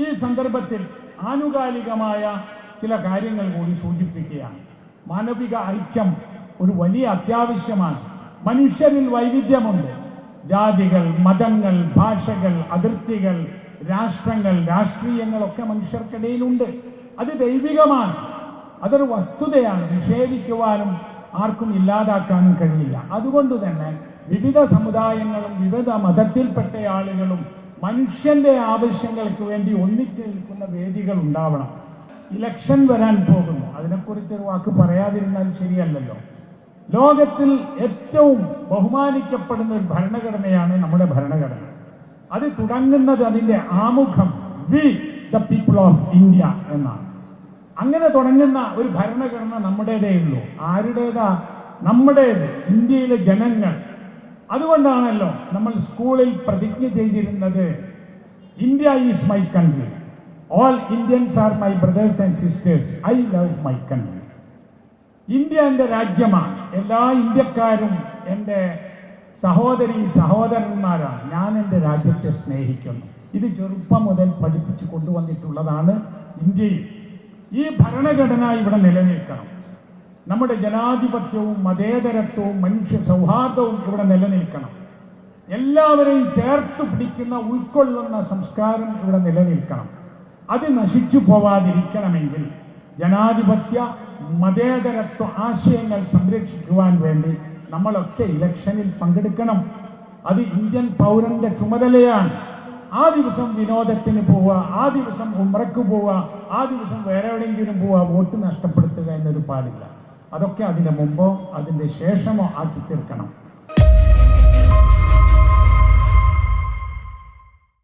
ഈ സന്ദർഭത്തിൽ ആനുകാലികമായ ചില കാര്യങ്ങൾ കൂടി സൂചിപ്പിക്കുകയാണ്. മാനവിക ഐക്യം ഒരു വലിയ അത്യാവശ്യമാണ്. മനുഷ്യരിൽ വൈവിധ്യമുണ്ട്. ജാതികൾ, മതങ്ങൾ, ഭാഷകൾ, അതിർത്തികൾ, രാഷ്ട്രങ്ങൾ, രാഷ്ട്രീയങ്ങളൊക്കെ മനുഷ്യർക്കിടയിലുണ്ട്. അത് ദൈവികമാണ്, അതൊരു വസ്തുതയാണ്. നിഷേധിക്കുവാനും ആർക്കും ഇല്ലാതാക്കാനും കഴിയില്ല. അതുകൊണ്ട് തന്നെ വിവിധ സമുദായങ്ങളും വിവിധ മതത്തിൽപ്പെട്ട ആളുകളും മനുഷ്യന്റെ ആവശ്യങ്ങൾക്ക് വേണ്ടി ഒന്നിച്ചു നിൽക്കുന്ന വേദികൾ ഉണ്ടാവണം. ഇലക്ഷൻ വരാൻ പോകുന്നു, അതിനെക്കുറിച്ചൊരു വാക്ക് പറയാതിരുന്നാൽ ശരിയല്ലല്ലോ. ലോകത്തിൽ ഏറ്റവും ബഹുമാനിക്കപ്പെടുന്ന ഒരു ഭരണഘടനയാണ് നമ്മുടെ ഭരണഘടന. അത് തുടങ്ങുന്നത് അതിന്റെ ആമുഖം we the people of India എന്നാണ്. അങ്ങനെ തുടങ്ങുന്ന ഒരു ഭരണഘടന നമ്മുടേതേ ഉള്ളൂ. ആരുടേതാ? നമ്മുടേത്, ഇന്ത്യയിലെ ജനങ്ങൾ. അതുകൊണ്ടാണല്ലോ നമ്മൾ സ്കൂളിൽ പ്രതിജ്ഞ ചെയ്തിരുന്നത്, India is my country, all Indians are my brothers and sisters, I love my country. India എൻ്റെ രാജ്യമാണ്, എല്ലാ ഇന്ത്യക്കാരും എൻ്റെ സഹോദരി സഹോദരന്മാരാണ്, ഞാൻ എൻ്റെ രാജ്യത്തെ സ്നേഹിക്കുന്നു. ഇത് ചെറുപ്പം മുതൽ പഠിപ്പിച്ചു കൊണ്ടുവന്നിട്ടുള്ളതാണ് ഇന്ത്യയിൽ. ഈ ഭരണഘടന ഇവിടെ നിലനിൽക്കണം. നമ്മുടെ ജനാധിപത്യവും മതേതരത്വവും മനുഷ്യ സൗഹാർദ്ദവും ഇവിടെ നിലനിൽക്കണം. എല്ലാവരെയും ചേർത്ത് പിടിക്കുന്ന ഉൾക്കൊള്ളുന്ന സംസ്കാരം ഇവിടെ നിലനിൽക്കണം. അത് നശിച്ചു പോവാതിരിക്കണമെങ്കിൽ ജനാധിപത്യ മതേതരത്വ ആശയങ്ങൾ സംരക്ഷിക്കുവാൻ വേണ്ടി നമ്മളൊക്കെ ഇലക്ഷനിൽ പങ്കെടുക്കണം. അത് ഇന്ത്യൻ പൗരന്റെ ചുമതലയാണ്. ആ ദിവസം വിനോദത്തിന് പോവുക, ആ ദിവസം ഉംറയ്ക്ക് പോവുക, ആ ദിവസം വേറെ എവിടെയെങ്കിലും പോവുക, വോട്ട് നഷ്ടപ്പെടുത്തുക എന്നൊരു പാടില്ല. അതൊക്കെ അതിന് മുമ്പോ അതിൻ്റെ ശേഷമോ ആക്കി തീർക്കണം.